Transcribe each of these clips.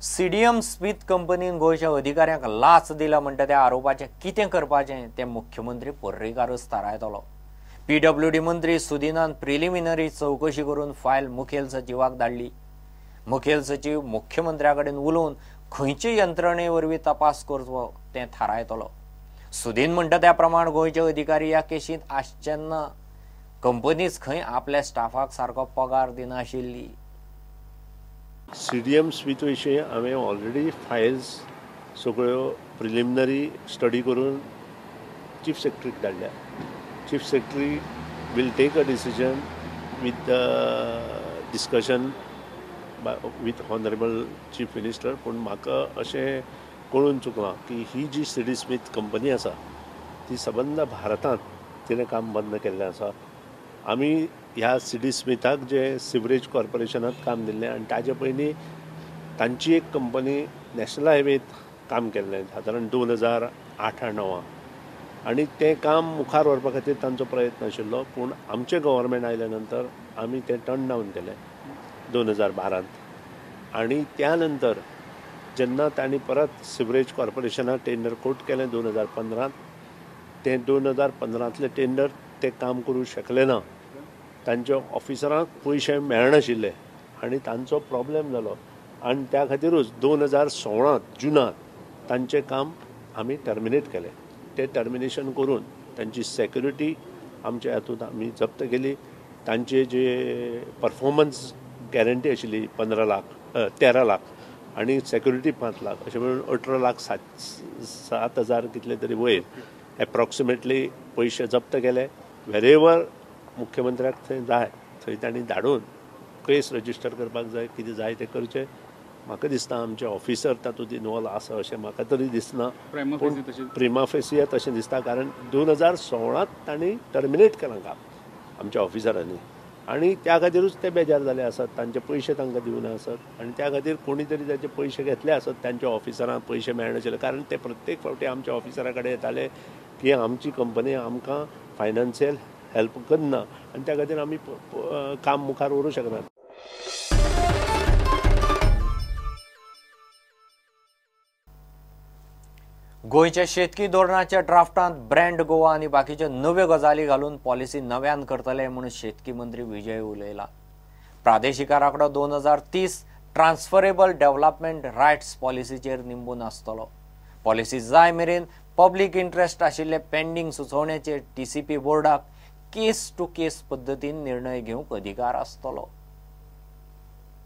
CDM Smith कंपनीन गोयच्या अधिकाऱ्यांक लाच दिला म्हणटा त्या आरोपाचें कितें करपाचें तें मुख्यमंत्री पर्रीकारूच थारायतलो। पीडब्ल्यूडी मंत्री सुदिनान प्रिलिमिनरी चौकशी करून फायल मुखेल सचिवाक धाडली। मुखेल सचिव मुख्यमंत्र्याकडेन उलोवन खंयचे यंत्रणे वरवीं तपास करचो तें थारायतलो। सुदीन म्हणटा त्या प्रमाण गोयचे अधिकारी ह्या केशींत आसचे ना। कंपनीच खंय आपल्या स्टाफाक सारको पगार दिनाशिल्ली। सीडीएम स्मिथ विशीं हांवें ऑलरेडी फायल्स सगळ्यो प्रिलिमिनरी स्टडी करून चीफ सेक्रेटरीक धाडल्या। Chief secretary will take a decision with discussion with honourable chief minister. पूण म्हाका अशें कळून चुकलां की ही जी सीडी स्मिथ कंपनी आसा ती सबंद भारतांत तिणें काम बंद केल्लें आसा। आमी ह्या सीडी स्मिथाक जे सिवरेज कॉर्पोरेशनांत काम दिल्लें आनी ताजे पयलीं तांची एक कंपनी नॅशनल हायवेत काम केल्लें सादारण 2008-09 आनी तें काम मुखार व्हरपा खातीर तांचो प्रयत्न आशिल्लो। पूण आमचें गव्हर्मेंट आयल्या नंतर आमी तें टर्न डावन केलें 2012 आनी त्या नंतर जेन्ना तांणी परत सिवरेज कॉर्पोरेशनाक टेंडर कोट केलें 2015 तें 2015तलें टेंडर ते काम करूं शकले ना। तांच्या ऑफिसरांक पयशे मेळनाशिल्ले आनी तांचो प्रॉब्लेम जालो आनी त्या खातीरूच 2016 जुनांत तांचें काम आमी टर्मिनेट केलें। तें टर्मिनेशन करून तांची सेक्युरिटी आमच्या हातूंत आमी जप्त केली। तांचे जे परफॉर्मन्स गॅरंटी आशिल्ली 13 लाख आनी सेक्युरिटी 5 लाख अशें म्हणून 18,07,000 कितले तरी वयर एप्रॉक्सिमेटली पयशे जप्त केले। व्हेरेवर मुख्यमंत्र्याक थंय जाय थंय तांणी धाडून केस रजिस्टर करपाक जाय, कितें जाय तें करचें। म्हाका दिसता आमचे ऑफिसर तातूंत इनवॉल्व आसा अशें म्हाका तरी दिसना। पूण प्रिमा फेसिया तशें दिसता कारण 2016 तांणी टर्मिनेट केलां काम आमच्या ऑफिसरांनी आनी त्या खातीरूच ते बेजार जाले आसात। तांचे पयशे तांकां दिवना आसत आनी त्या खातीर कोणी तरी ताचे पयशे घेतले आसत तांच्या ऑफिसरांक पयशे मेळनाशिल्ले कारण ते प्रत्येक फावटी आमच्या ऑफिसरा कडेन येताले की आमची कंपनी आमकां फायनान्शियल हेल्प करना आनी त्या खातीर आमी काम मुखार व्हरूंक शकनात। गोयच्या शेतकी धोरणाच्या ड्राफ्टांत ब्रँड गोवा आनी बाकीच्यो नव्यो गजाली घालून पॉलिसी नव्यान करतले म्हणून शेतकी मंत्री विजय उलयला। प्रादेशीक आराखडो 2030 ट्रान्सफरेबल डेव्हलपमेंट रायट्स पॉलिसीचेर निंबून आसतलो। पॉलिसी जाय मेरेन पब्लीक इंट्रस्ट आशिल्ले पेंडींग सुचोवण्याचेर टीसीपी बोर्डाक केस टू केस पद्दतीन निर्णय घेवंक अधिकार आसतलो।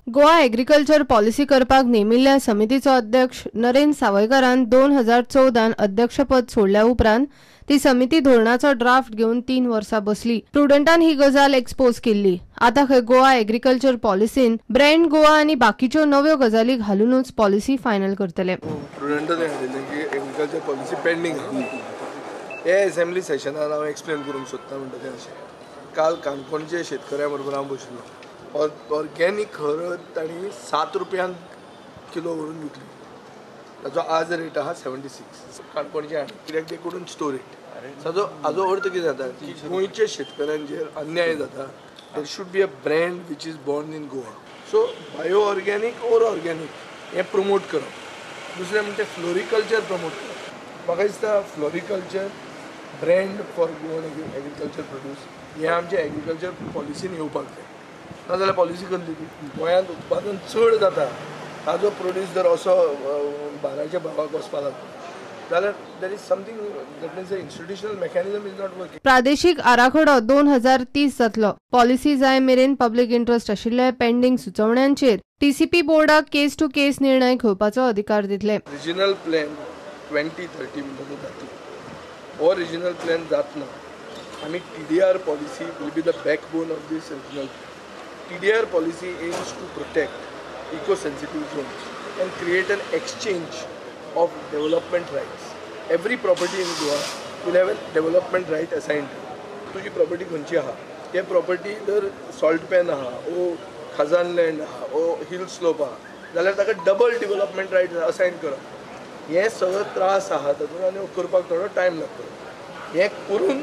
गोवा एग्रीकल्चर पॉलिसी करपाक नेमिल्ल्या समितीचो अध्यक्ष नरेन सावयकरान 2014 अध्यक्षपद सोडल्या उपरांत ती समिती धोरणाचो ड्राफ्ट घेवन 3 वर्सां बसली। प्रुडंटान ही गजाल एक्सपोज केल्ली। आतां खंय गोवा एग्रीकल्चर पॉलिसीन ब्रँड गोवा आनी बाकीच्यो नव्यो गजाली घालूनच पॉलिसी फायनल करतले। प्रुडंटान सांगिल्लें की एग्रीकल्चर पॉलिसी पेंडींग हे असेंब्ली सेशनान हांव एक्सप्लेन करूंक सोदता म्हणटा तें अशें। काल काणकोणचे शेतकऱ्यां बरोबर हांव बशिल्लो। ऑर्गेनीक हळद तांणी 7 रुपयान किलो व्हरून विकली। ताचो आज रेट आहा 76 काणकोणचे कित्याक ते करून स्टोर इट। हाजो अर्थ कितें जाता की गोंयच्या शेतकऱ्यांचेर अन्याय जाता। There should be a brand which is born in Goa. So bio organic or organic हें प्रमोट करप। दुसरें म्हणजे फ्लोरिकल्चर प्रमोट करप। म्हाका दिसता floriculture brand for Goan agriculture produce हें आमच्या एग्रीकल्चर पॉलिसीन येवपाक जाय। नाजाल्यार पॉलिसी कसली ती गोंयांत उत्पादन चड जाता ताजो प्रोड्यूस जर असो भाराच्या भावाक वचपाक लागलो जाल्यार there is something that means institutional mechanism is not working. प्रादेशीक आराखडो 2030 जातलो। पॉलिसी जाय मेरेन पब्लीक इंट्रस्ट आशिल्ले पेंडींग सुचोवण्यांचेर टीसीपी बोर्डाक केस टू केस निर्णय घेवपाचो अधिकार दितले। रिजनल प्लॅन 2030 म्हणटा जातलो। हो रिजनल प्लॅन जातना आमी TDR policy will be the backbone of this regional plan. TDR policy aims to protect eco-sensitive zones and create an exchange of development rights. Every property in Goa will have a development right assigned to it. तुझी property खंयची आहा ते property जर salt pan आहा ओ Khajan land आहा ओ hill slope आहा जाल्यार ताका डबल डेव्हलपमेंट रायट असायन करप। हे सगळं त्रास आहा तातूंत आनी करपाक थोडो टायम लागतलो। हें करून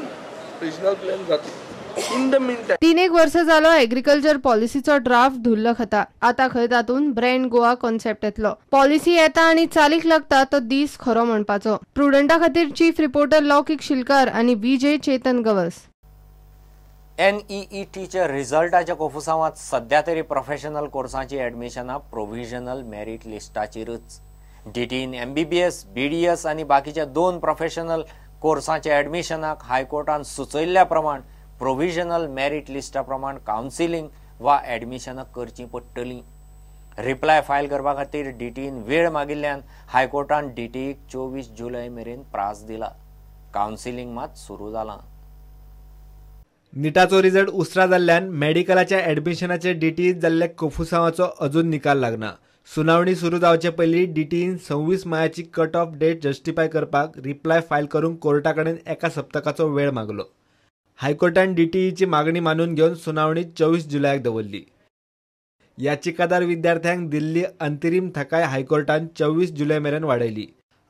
रिजनल प्लॅन जातलो। इन द मीन टायम 3-1 वर्ष जालो एग्रीकल्चर पॉलिसीचो ड्राफ्ट धुल्लो खाता. आता खंय तातून ब्रँड गोवा कॉन्सेप्ट येतलो. पॉलिसी येता आनी चालीक लागता तो दीस खरो म्हणपाचो. प्रुडंटा खातीर चीफ रिपोर्टर लौकिक शिलकार आनी विजय चेतन गवस. NEETच्या रिझल्टाच्या कोफुसांवात सध्या तरी प्रोफेशनल कोर्सांची ऍडमिशनां प्रोव्हिजनल मेरिट लिस्टाचेरच. DTईन MBBS, BDS आनी बाकीच्या 2 प्रोफेशनल कोर्सांच्या ऍडमिशनाक हायकोर्टान सुचयल्ल्या प्रमाण प्रोव्हिजनल मेरिट लिस्टा प्रमाण कावन्सिलिंग वा ऍडमिशनां करचीं पडटलीं. रिप्लाय फायल करपा खातीर DTईन वेळ मागिल्ल्यान हायकोर्टान DTईक 24 जुलय मेरेन प्रास दिला. कावन्सिलिंग मात सुरू जालां. निटाचो रिझल्ट उसरा जाल्ल्यान मेडिकलाच्या ऍडमिशनाचे DTईत जाल्ल्या कोफुसांवाचो अजून निकाल लागना. सुनावणी सुरू जावचे पयलीं DTईन 26 मायाची कट ऑफ डेट जस्टिफाय करपाक रिप्लाय फायल करूंक कोर्टा कडेन 1 सप्तकाचो वेळ मागलो. हायकोर्टान DTईची मागणी मानून घेवन सुनावणी 24 जुलयाक दवरली. याचिकादार विद्यार्थ्यांक दिल्ली अंतरीम थाकाय हायकोर्टान 24 जुलय मेरेन वाडयली.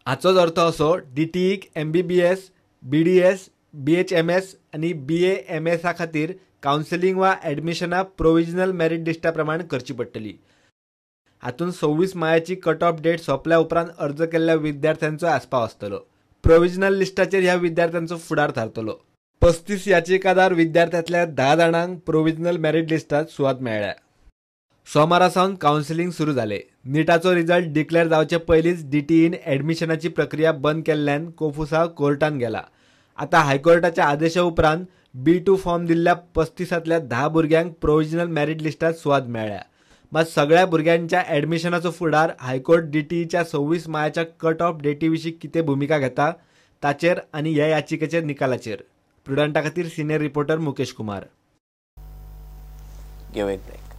हाचोच अर्थ असो DTईक MBBS, BDS, BHMS आनी BAMS खातीर कावन्सिलिंग वा ऍडमिशनां प्रोव्हिजनल मेरिट लिस्टा प्रमाण करची पडटली. हातून 26 मायाची कट ऑफ डेट सोंपल्या उपरांत अर्ज केल्ल्या विद्यार्थ्यांचो आस्पाव आसतलो. प्रोव्हिजनल लिस्टाचेर ह्या विद्यार्थ्यांचो फुडार थारतलो. 35 याचिकादार विद्यार्थ्यांतल्या 10 जाणांक प्रोव्हिजनल मेरिट लिस्टात सुवात मेळ्ळ्या. सोमारा सावन कावन्सिलिंग सुरू जालें. निटाचो रिझल्ट डिक्लेअर जावचे पयलींच DTईन ऍडमिशनाची प्रक्रिया बंद केल्ल्यान कोफुसा कोर्टान गेला. आता हायकोर्टाच्या आदेशा उपरांत B2 फॉर्म दिल्ल्या 35तल्या 10 भुरग्यांक प्रोव्हिजनल मेरिट लिस्टात सुवात मेळ्ळ्या. मात सगळ्या भुरग्यांच्या ऍडमिशनाचो फुडार हायकोर्ट DTईच्या 26 मायाच्या कट ऑफ डेटी विशीं कितें भुमिका घेता ताचेर आनी ह्या याचिकेच्या निकालाचेर. प्रुडंटा खातीर सिनियर रिपोर्टर मुकेश कुमार. घेऊ एक ब्रेक.